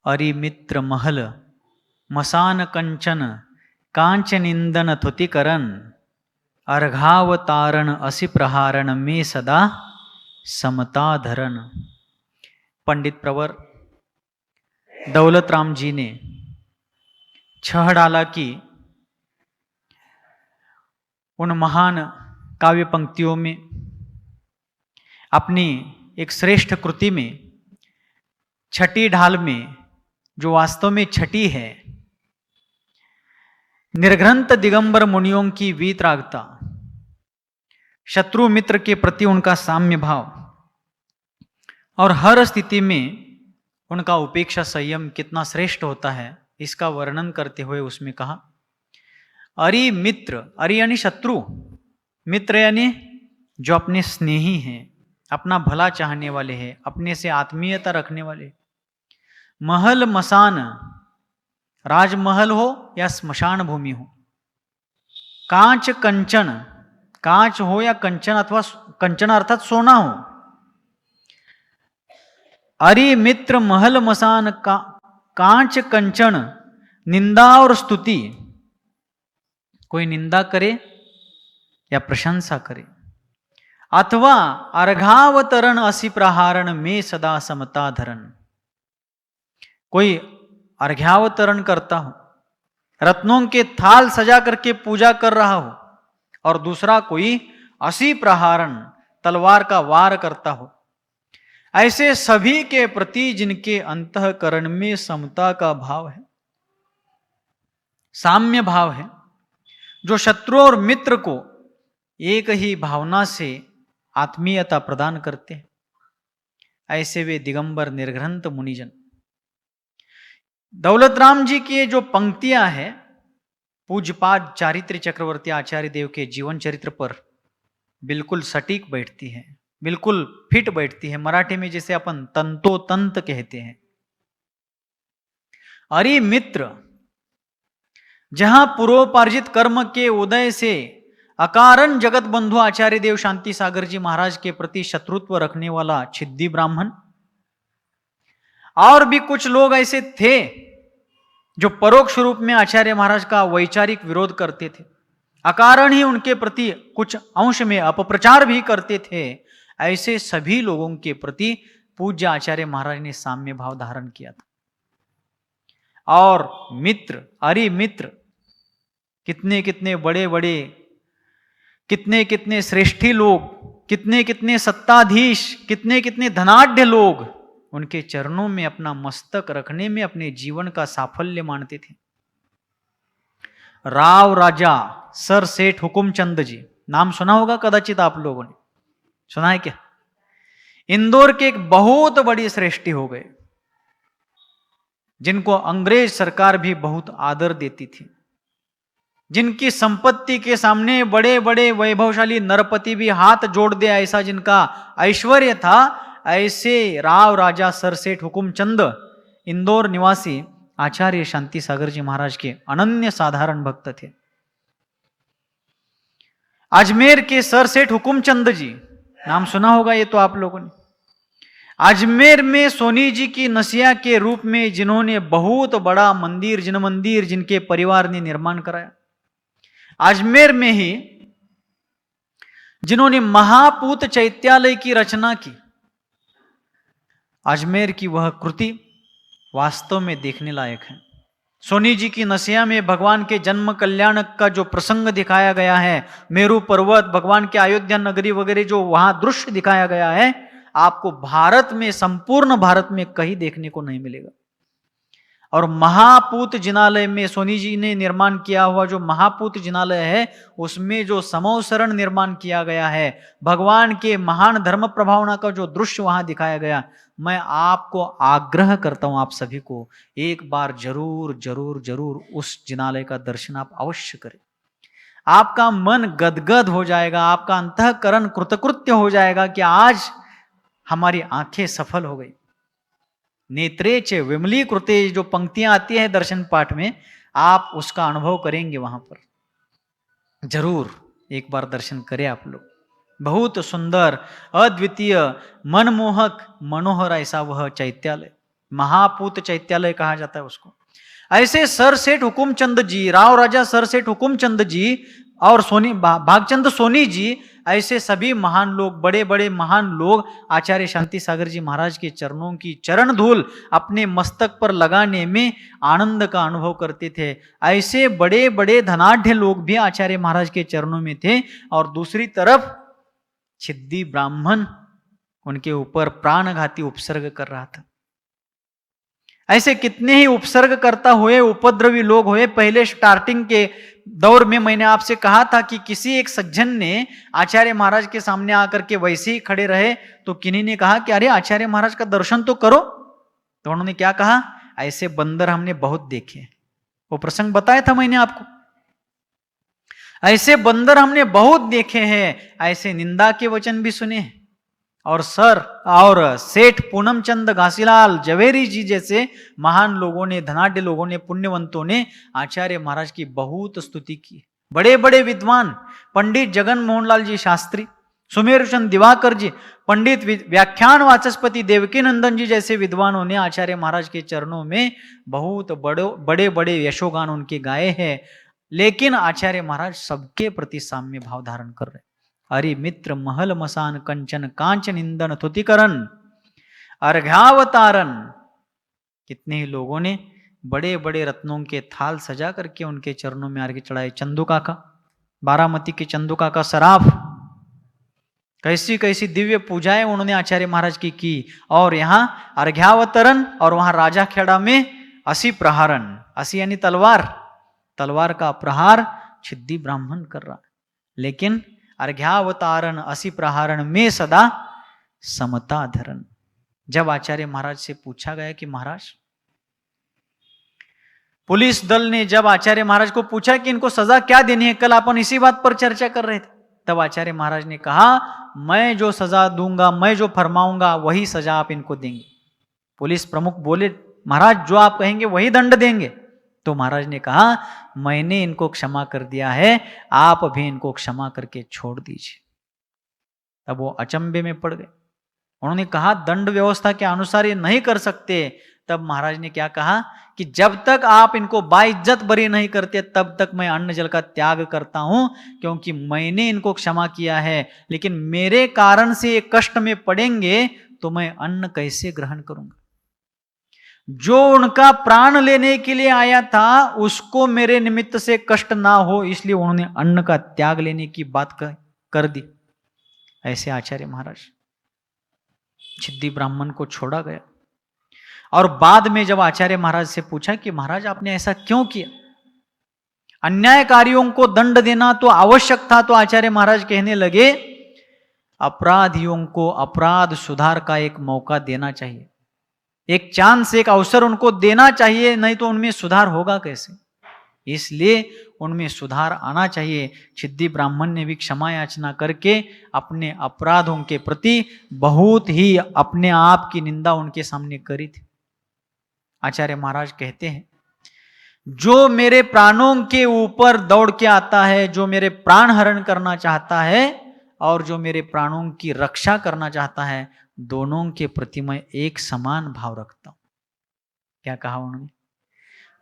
अरिमित्र महल मसान कंचन कांच निंदन थुतिकरण अर्घावतारण असि प्रहारण में सदा समता धरण। पंडित प्रवर दौलत राम जी ने छह डाला कि उन महान काव्य पंक्तियों में अपनी एक श्रेष्ठ कृति में छठी ढाल में जो वास्तव में छठी है, निर्घ्रंथ दिगंबर मुनियों की वीतरागता, शत्रु मित्र के प्रति उनका साम्य भाव और हर स्थिति में उनका उपेक्षा संयम कितना श्रेष्ठ होता है, इसका वर्णन करते हुए उसमें कहा अरि मित्र, अरि यानी शत्रु, मित्र यानी जो अपने स्नेही हैं, अपना भला चाहने वाले हैं, अपने से आत्मीयता रखने वाले। महल मसान, राजमहल हो या स्मशान भूमि हो। कांच कंचन, कांच हो या कंचन अथवा कंचन अर्थात सोना हो। अरि मित्र महल मसान कांच कंचन, निंदा और स्तुति, कोई निंदा करे या प्रशंसा करे, अथवा अर्घावतरण असि प्रहारण में सदा समता धरण, कोई अर्घ्यावतरण करता हो, रत्नों के थाल सजा करके पूजा कर रहा हो, और दूसरा कोई असि प्रहारण तलवार का वार करता हो, ऐसे सभी के प्रति जिनके अंतःकरण में समता का भाव है, साम्य भाव है, जो शत्रु और मित्र को एक ही भावना से आत्मीयता प्रदान करते हैं, ऐसे वे दिगंबर निर्घ्रंथ मुनिजन। दौलत राम जी की जो पंक्तियां हैं पूज्यपाद चारित्र चक्रवर्ती आचार्य देव के जीवन चरित्र पर बिल्कुल सटीक बैठती है, बिल्कुल फिट बैठती है। मराठी में जिसे अपन तंतोतंत कहते हैं। अरि मित्र, जहां पूर्वोपार्जित कर्म के उदय से अकारण जगत बंधु आचार्य देव शांति सागर जी महाराज के प्रति शत्रुत्व रखने वाला छिद्दी ब्राह्मण, और भी कुछ लोग ऐसे थे जो परोक्ष रूप में आचार्य महाराज का वैचारिक विरोध करते थे, अकारण ही उनके प्रति कुछ अंश में अपप्रचार भी करते थे, ऐसे सभी लोगों के प्रति पूज्य आचार्य महाराज ने साम्य भाव धारण किया था। और मित्र, अरि मित्र, कितने कितने बड़े बड़े, कितने कितने श्रेष्ठी लोग, कितने कितने सत्ताधीश, कितने कितने धनाढ्य लोग उनके चरणों में अपना मस्तक रखने में अपने जीवन का साफल्य मानते थे। राव राजा सर सेठ हुकुमचंद जी, नाम सुना होगा कदाचित आप लोगों ने, सुना है क्या? इंदौर के एक बहुत बड़ी श्रेष्ठी हो गए, जिनको अंग्रेज सरकार भी बहुत आदर देती थी, जिनकी संपत्ति के सामने बड़े बड़े वैभवशाली नरपति भी हाथ जोड़ दे, ऐसा जिनका ऐश्वर्य था, ऐसे राव राजा सर सेठ हुकुमचंद इंदौर निवासी आचार्य शांति सागर जी महाराज के अनन्य साधारण भक्त थे। अजमेर के सर सेठ हुकुमचंद जी, नाम सुना होगा ये तो आप लोगों ने। अजमेर में सोनी जी की नसिया के रूप में जिन्होंने बहुत बड़ा मंदिर, जिन मंदिर जिनके परिवार ने निर्माण कराया। अजमेर में ही जिन्होंने महापूत चैत्यालय की रचना की। अजमेर की वह कृति वास्तव में देखने लायक है। सोनी जी की नसिया में भगवान के जन्म कल्याण का जो प्रसंग दिखाया गया है, मेरू पर्वत, भगवान के अयोध्या नगरी वगैरह जो वहां दृश्य दिखाया गया है, आपको भारत में, संपूर्ण भारत में कहीं देखने को नहीं मिलेगा। और महापूत जिनालय में सोनी जी ने निर्माण किया हुआ जो महापूत जिनालय है, उसमें जो समवसरण निर्माण किया गया है, भगवान के महान धर्म प्रभावना का जो दृश्य वहां दिखाया गया, मैं आपको आग्रह करता हूं, आप सभी को एक बार जरूर जरूर जरूर उस जिनालय का दर्शन आप अवश्य करें। आपका मन गदगद हो जाएगा, आपका अंतःकरण कृतकृत्य हो जाएगा कि आज हमारी आंखें सफल हो गई। नेत्रे च विमलीकृते जो पंक्तियां आती है दर्शन पाठ में, आप उसका अनुभव करेंगे। वहां पर जरूर एक बार दर्शन करें आप लोग। बहुत सुंदर, अद्वितीय, मनमोहक, मनोहर ऐसा वह चैत्यालय। महापूत चैत्यालय कहा जाता है उसको। ऐसे सर सेठ हुकुमचंद जी, राव राजा सर सेठ हुकुमचंद जी और भागचंद सोनी जी, ऐसे सभी महान लोग, बड़े बड़े महान लोग आचार्य शांति सागर जी महाराज के चरणों की चरण धूल अपने मस्तक पर लगाने में आनंद का अनुभव करते थे। ऐसे बड़े बड़े धनाढ़ लोग भी आचार्य महाराज के चरणों में थे। और दूसरी तरफ छिद्दी ब्राह्मण उनके ऊपर प्राणघाती उपसर्ग कर रहा था। ऐसे कितने ही उपसर्ग करता हुए उपद्रवी लोग हुए। पहले स्टार्टिंग के दौर में मैंने आपसे कहा था कि किसी एक सज्जन ने आचार्य महाराज के सामने आकर के वैसे ही खड़े रहे तो किन्हीं ने कहा कि अरे आचार्य महाराज का दर्शन तो करो। तो उन्होंने क्या कहा, ऐसे बंदर हमने बहुत देखे। वो प्रसंग बताया था मैंने आपको। ऐसे बंदर हमने बहुत देखे हैं, ऐसे निंदा के वचन भी सुने हैं। और सेठ पूनमचंद घासीलाल जवेरी जी जैसे महान लोगों ने, धनाढ़ लोगों ने, पुण्यवंतों ने आचार्य महाराज की बहुत स्तुति की। बड़े बड़े विद्वान पंडित जगन मोहनलाल जी शास्त्री, सुमेरुचंद दिवाकर जी, पंडित व्याख्यान वाचस्पति देवकी नंदन जी जैसे विद्वानों ने आचार्य महाराज के चरणों में बहुत बड़े बड़े यशोगान उनके गाए हैं। लेकिन आचार्य महाराज सबके प्रति साम्य भाव धारण कर रहे। अरे मित्र महल मसान कंचन कांच निंदन तुतिकरण अर्घ्यावतारन। कितने ही लोगों ने बड़े बड़े रत्नों के थाल सजा करके उनके चरणों में अर्घ्य चढ़ाए। चंदू काका, बारामती के चंदू काका सराफ, कैसी कैसी दिव्य पूजाएं उन्होंने आचार्य महाराज की। और यहाँ अर्घ्यावतरण और वहां राजा खेड़ा में असी प्रहारन, असी यानी तलवार का प्रहार छिद्दी ब्राह्मण कर रहा। लेकिन अर्घ्यावतारण असी प्रहारण में सदा समता धरण। जब आचार्य महाराज से पूछा गया कि महाराज, पुलिस दल ने जब आचार्य महाराज को पूछा कि इनको सजा क्या देनी है, कल अपन इसी बात पर चर्चा कर रहे थे, तब आचार्य महाराज ने कहा मैं जो सजा दूंगा, मैं जो फरमाऊंगा वही सजा आप इनको देंगे। पुलिस प्रमुख बोले महाराज जो आप कहेंगे वही दंड देंगे। तो महाराज ने कहा मैंने इनको क्षमा कर दिया है, आप भी इनको क्षमा करके छोड़ दीजिए। तब वो अचंभे में पड़ गए। उन्होंने कहा दंड व्यवस्था के अनुसार ये नहीं कर सकते। तब महाराज ने क्या कहा कि जब तक आप इनको बाइज्जत बरी नहीं करते तब तक मैं अन्न जल का त्याग करता हूं, क्योंकि मैंने इनको क्षमा किया है, लेकिन मेरे कारण से ये कष्ट में पड़ेंगे तो मैं अन्न कैसे ग्रहण करूंगा। जो उनका प्राण लेने के लिए आया था उसको मेरे निमित्त से कष्ट ना हो, इसलिए उन्होंने अन्न का त्याग लेने की बात कर दी। ऐसे आचार्य महाराज छिद्दी ब्राह्मण को छोड़ा गया। और बाद में जब आचार्य महाराज से पूछा कि महाराज आपने ऐसा क्यों किया, अन्यायकारियों को दंड देना तो आवश्यक था, तो आचार्य महाराज कहने लगे अपराधियों को अपराध सुधार का एक मौका देना चाहिए, एक चांस, एक अवसर उनको देना चाहिए, नहीं तो उनमें सुधार होगा कैसे। इसलिए उनमें सुधार आना चाहिए। छिद्दी ब्राह्मण ने भी क्षमा याचना करके अपने अपराधों के प्रति बहुत ही अपने आप की निंदा उनके सामने करी थी। आचार्य महाराज कहते हैं जो मेरे प्राणों के ऊपर दौड़ के आता है, जो मेरे प्राण हरण करना चाहता है और जो मेरे प्राणों की रक्षा करना चाहता है, दोनों के प्रति मैं एक समान भाव रखता हूं। क्या कहा उन्होंने,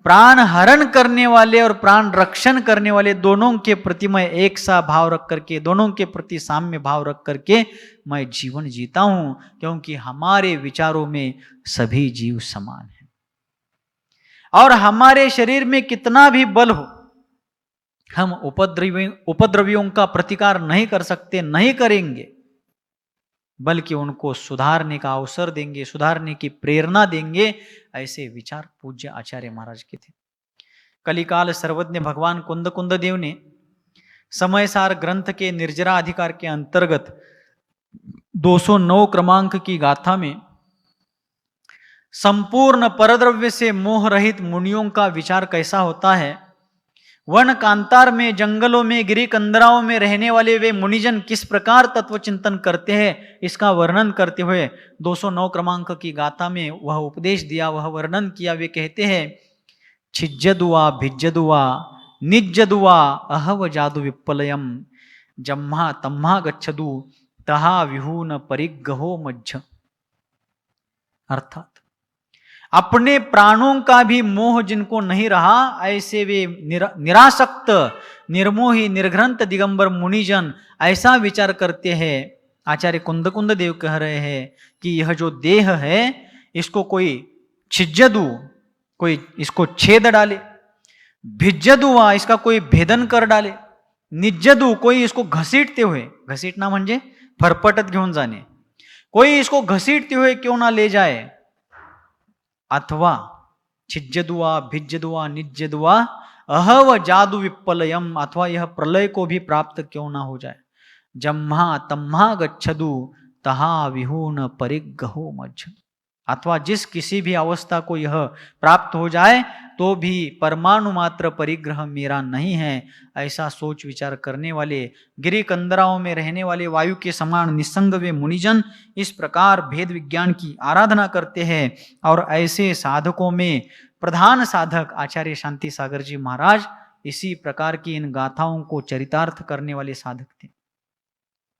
प्राण हरण करने वाले और प्राण रक्षण करने वाले दोनों के प्रति मैं एक सा भाव रख करके, दोनों के प्रति साम्य भाव रख करके मैं जीवन जीता हूं, क्योंकि हमारे विचारों में सभी जीव समान हैं। और हमारे शरीर में कितना भी बल हो, हम उपद्रवियों का प्रतिकार नहीं कर सकते, नहीं करेंगे, बल्कि उनको सुधारने का अवसर देंगे, सुधारने की प्रेरणा देंगे। ऐसे विचार पूज्य आचार्य महाराज के थे। कलिकाल सर्वज्ञ भगवान कुंद देव ने समयसार ग्रंथ के निर्जरा अधिकार के अंतर्गत 209 क्रमांक की गाथा में संपूर्ण परद्रव्य से मोह रहित मुनियों का विचार कैसा होता है, वन कांतार में, जंगलों में, गिरी कंदराओं में रहने वाले वे मुनिजन किस प्रकार तत्व चिंतन करते हैं, इसका वर्णन करते हुए 209 क्रमांक की गाथा में वह उपदेश दिया, वह वर्णन किया। वे कहते हैं छिज्जदुआ भिज्जदुआ निज्जदुआ अहव जादु विप्पलयम जम्हा तम्हा गच्छदु तहा विहून परिग्रहो मज्ज। अर्थात अपने प्राणों का भी मोह जिनको नहीं रहा, ऐसे वे निरासक्त निर्मोही निर्ग्रंथ दिगंबर मुनिजन ऐसा विचार करते हैं। आचार्य कुंद देव कह रहे हैं कि यह जो देह है इसको कोई छिज्जदू, कोई इसको छेद डाले, भिज्जदुआ इसका कोई भेदन कर डाले, निज्जदू कोई इसको घसीटते हुए, घसीटना म्हणजे फरफटत घेऊन जाणे, कोई इसको घसीटते हुए क्यों ना ले जाए, अथवा छिज्जदुआ भिज्जदुआ निज्जदुआ अहव जादू विप्पलयम, अथवा यह प्रलय को भी प्राप्त क्यों ना हो जाए। जम्हा तम्हा गच्छदु तहा विहून परिग्रहो मज्ज, अथवा जिस किसी भी अवस्था को यह प्राप्त हो जाए तो भी परमाणु मात्र परिग्रह मेरा नहीं है, ऐसा सोच विचार करने वाले गिरी कंदराओं में रहने वाले वायु के समान निसंग वे मुनिजन इस प्रकार भेद विज्ञान की आराधना करते हैं। और ऐसे साधकों में प्रधान साधक आचार्य शांति सागर जी महाराज इसी प्रकार की इन गाथाओं को चरितार्थ करने वाले साधक थे।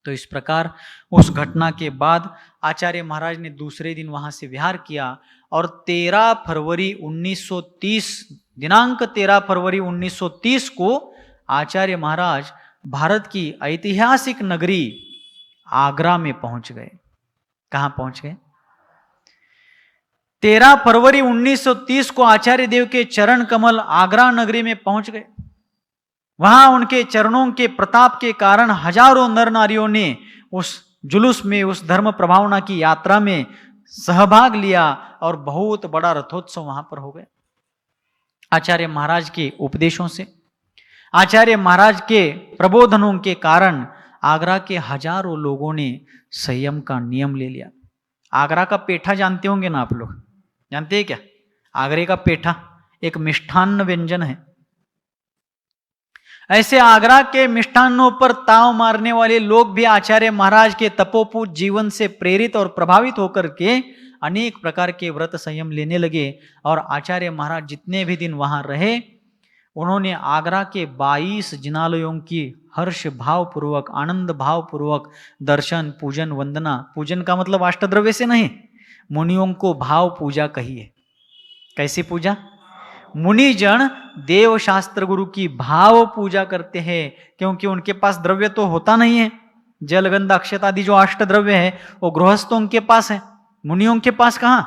तो इस प्रकार उस घटना के बाद आचार्य महाराज ने दूसरे दिन वहां से विहार किया और 13 फरवरी 1930, दिनांक 13 फरवरी 1930 को आचार्य महाराज भारत की ऐतिहासिक नगरी आगरा में पहुंच गए। कहां पहुंच गए? 13 फरवरी 1930 को आचार्य देव के चरण कमल आगरा नगरी में पहुंच गए। वहां उनके चरणों के प्रताप के कारण हजारों नर नारियों ने उस जुलूस में, उस धर्म प्रभावना की यात्रा में सहभाग लिया और बहुत बड़ा रथोत्सव वहां पर हो गया। आचार्य महाराज के उपदेशों से, आचार्य महाराज के प्रबोधनों के कारण आगरा के हजारों लोगों ने संयम का नियम ले लिया। आगरा का पेठा जानते होंगे ना आप लोग? जानते हैं क्या? आगरे का पेठा एक मिष्ठान्न व्यंजन है। ऐसे आगरा के मिष्ठान्नों पर ताव मारने वाले लोग भी आचार्य महाराज के तपोपूत जीवन से प्रेरित और प्रभावित होकर के अनेक प्रकार के व्रत संयम लेने लगे। और आचार्य महाराज जितने भी दिन वहां रहे, उन्होंने आगरा के 22 जिनालयों की हर्ष भाव पूर्वक, आनंद भाव पूर्वक दर्शन, पूजन, वंदना, पूजन का मतलब अष्टद्रव्य से नहीं, मुनियों को भाव पूजा कही है। कैसी पूजा? मुनिजन देव शास्त्र गुरु की भाव पूजा करते हैं, क्योंकि उनके पास द्रव्य तो होता नहीं है। जल गंध अक्षत आदि जो अष्ट द्रव्य है वो गृहस्थों के पास है, मुनियों के पास कहां?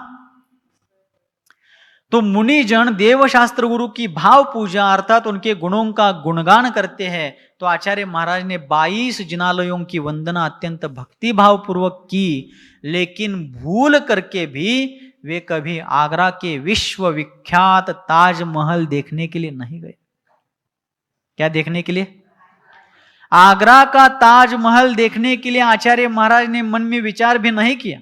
तो मुनिजन देव शास्त्र गुरु की भाव पूजा अर्थात उनके गुणों का गुणगान करते हैं। तो आचार्य महाराज ने 22 जिनालयों की वंदना अत्यंत भक्ति भाव पूर्वक की, लेकिन भूल करके भी वे कभी आगरा के विश्वविख्यात ताजमहल देखने के लिए नहीं गए। क्या देखने के लिए? आगरा का ताजमहल देखने के लिए आचार्य महाराज ने मन में विचार भी नहीं किया।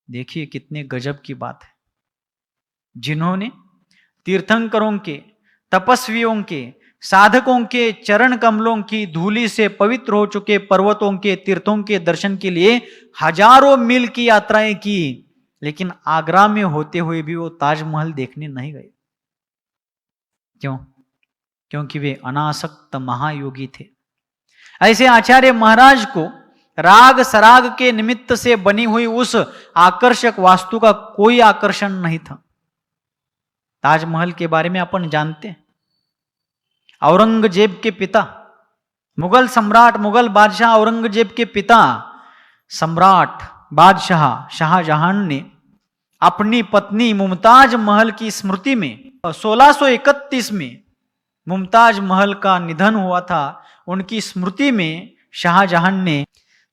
देखिए कितने गजब की बात है। जिन्होंने तीर्थंकरों के, तपस्वियों के, साधकों के चरण कमलों की धूलि से पवित्र हो चुके पर्वतों के, तीर्थों के दर्शन के लिए हजारों मील की यात्राएं की, लेकिन आगरा में होते हुए भी वो ताजमहल देखने नहीं गए। क्यों? क्योंकि वे अनासक्त महायोगी थे। ऐसे आचार्य महाराज को राग सराग के निमित्त से बनी हुई उस आकर्षक वास्तु का कोई आकर्षण नहीं था। ताजमहल के बारे में अपन जानते हैं। औरंगजेब के पिता, मुगल सम्राट, मुगल बादशाह औरंगजेब के पिता सम्राट बादशाह शाहजहां ने अपनी पत्नी मुमताज महल की स्मृति में 1631 में मुमताज महल का निधन हुआ था। उनकी स्मृति में शाहजहां ने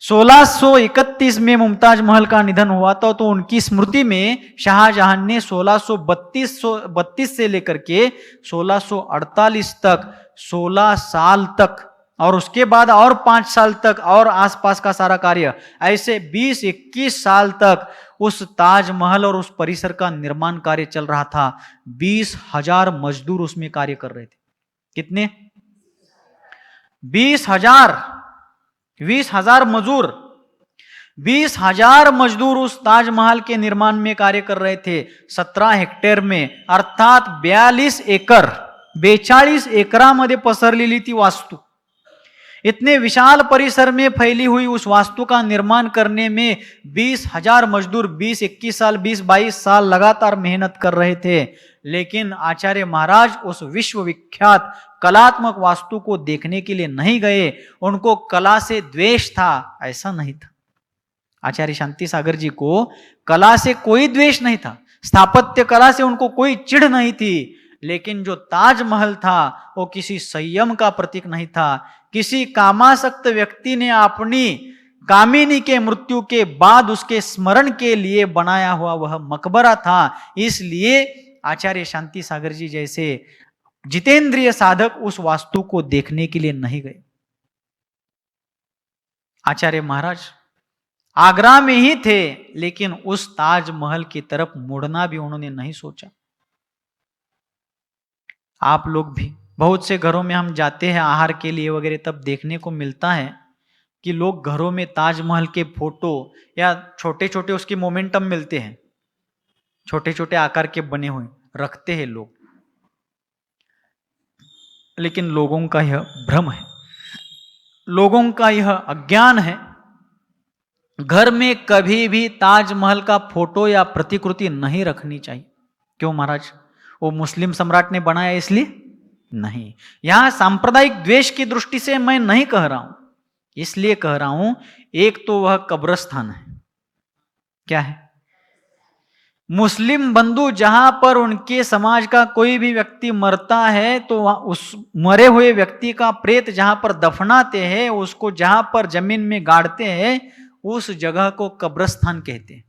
1631 में मुमताज महल का निधन हुआ था, तो उनकी स्मृति में शाहजहां ने 1632 से लेकर के 1648 तक 16 साल तक और उसके बाद और 5 साल तक और आसपास का सारा कार्य, ऐसे 20-21 साल तक उस ताजमहल और उस परिसर का निर्माण कार्य चल रहा था। 20,000 मजदूर उसमें कार्य कर रहे थे। कितने? 20,000 मजदूर, 20,000 मजदूर उस ताजमहल के निर्माण में कार्य कर रहे थे। 17 हेक्टेयर में अर्थात 42 एकरामध्ये पसरलेली ती वास्तू। इतने विशाल परिसर में फैली हुई उस वास्तु का निर्माण करने में 20,000 मजदूर 20-21 साल 20-22 साल लगातार मेहनत कर रहे थे, लेकिन आचार्य महाराज उस विश्वविख्यात कलात्मक वास्तु को देखने के लिए नहीं गए। उनको कला से द्वेष था, ऐसा नहीं था। आचार्य शांति सागर जी को कला से कोई द्वेष नहीं था, स्थापत्य कला से उनको कोई चिढ़ नहीं थी, लेकिन जो ताजमहल था वो किसी संयम का प्रतीक नहीं था। किसी कामासक्त व्यक्ति ने अपनी कामिनी के मृत्यु के बाद उसके स्मरण के लिए बनाया हुआ वह मकबरा था। इसलिए आचार्य शांति सागर जी जैसे जितेंद्रिय साधक उस वास्तु को देखने के लिए नहीं गए। आचार्य महाराज आगरा में ही थे, लेकिन उस ताजमहल की तरफ मुड़ना भी उन्होंने नहीं सोचा। आप लोग भी बहुत से घरों में हम जाते हैं आहार के लिए वगैरह, तब देखने को मिलता है कि लोग घरों में ताजमहल के फोटो या छोटे छोटे उसके मोमेंटम मिलते हैं, छोटे छोटे आकार के बने हुए रखते हैं लोग। लेकिन लोगों का यह भ्रम है, लोगों का यह अज्ञान है। घर में कभी भी ताजमहल का फोटो या प्रतिकृति नहीं रखनी चाहिए। क्यों महाराज? वो मुस्लिम सम्राट ने बनाया इसलिए नहीं। यहां सांप्रदायिक द्वेष की दृष्टि से मैं नहीं कह रहा हूं, इसलिए कह रहा हूं एक तो वह कब्रस्थान है। क्या है? मुस्लिम बंधु जहां पर उनके समाज का कोई भी व्यक्ति मरता है तो उस मरे हुए व्यक्ति का प्रेत जहां पर दफनाते हैं, उसको जहां पर जमीन में गाड़ते हैं, उस जगह को कब्रस्थान कहते हैं।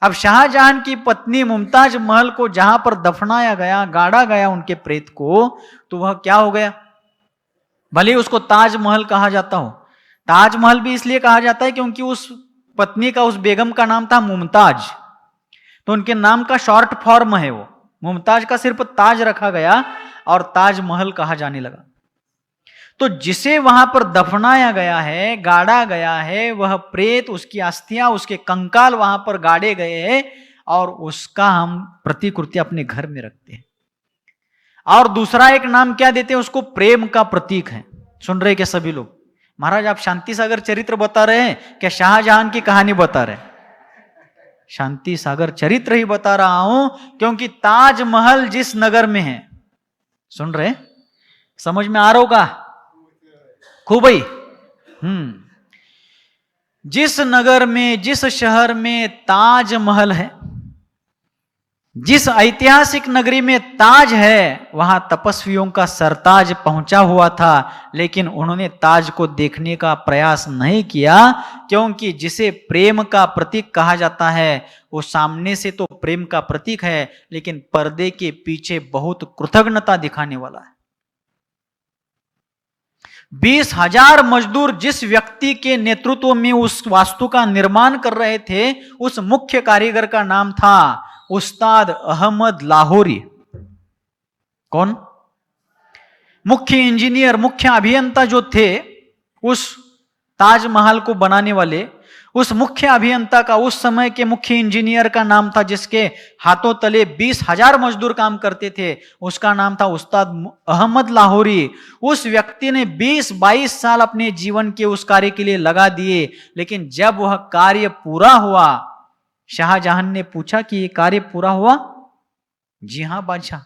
अब शाहजहां की पत्नी मुमताज महल को जहां पर दफनाया गया, गाड़ा गया उनके प्रेत को, तो वह क्या हो गया? भले उसको ताजमहल कहा जाता हो। ताजमहल भी इसलिए कहा जाता है क्योंकि उस पत्नी का, उस बेगम का नाम था मुमताज, तो उनके नाम का शॉर्ट फॉर्म है वो। मुमताज का सिर्फ ताज रखा गया और ताजमहल कहा जाने लगा। तो जिसे वहां पर दफनाया गया है, गाड़ा गया है, वह प्रेत, उसकी अस्थियां, उसके कंकाल वहां पर गाड़े गए हैं और उसका हम प्रतिकृति अपने घर में रखते हैं। और दूसरा एक नाम क्या देते हैं उसको? प्रेम का प्रतीक है। सुन रहे क्या सभी लोग? महाराज आप शांति सागर चरित्र बता रहे हैं क्या शाहजहां की कहानी बता रहे हैं? शांति सागर चरित्र ही बता रहा हूं, क्योंकि ताजमहल जिस नगर में है, सुन रहे, समझ में आ रहा होगा खूब ही। जिस नगर में, जिस शहर में ताजमहल है, जिस ऐतिहासिक नगरी में ताज है, वहां तपस्वियों का सरताज पहुंचा हुआ था, लेकिन उन्होंने ताज को देखने का प्रयास नहीं किया, क्योंकि जिसे प्रेम का प्रतीक कहा जाता है वो सामने से तो प्रेम का प्रतीक है, लेकिन पर्दे के पीछे बहुत कृतज्ञता दिखाने वाला है। 20,000 मजदूर जिस व्यक्ति के नेतृत्व में उस वास्तु का निर्माण कर रहे थे, उस मुख्य कारीगर का नाम था उस्ताद अहमद लाहौरी। कौन? मुख्य इंजीनियर, मुख्य अभियंता जो थे उस ताजमहल को बनाने वाले, उस मुख्य अभियंता का, उस समय के मुख्य इंजीनियर का नाम था, जिसके हाथों तले 20,000 मजदूर काम करते थे, उसका नाम था उस्ताद अहमद लाहौरी। उस व्यक्ति ने 20-22 साल अपने जीवन के उस कार्य के लिए लगा दिए, लेकिन जब वह कार्य पूरा हुआ, शाहजहां ने पूछा कि यह कार्य पूरा हुआ? जी हां बादशाह।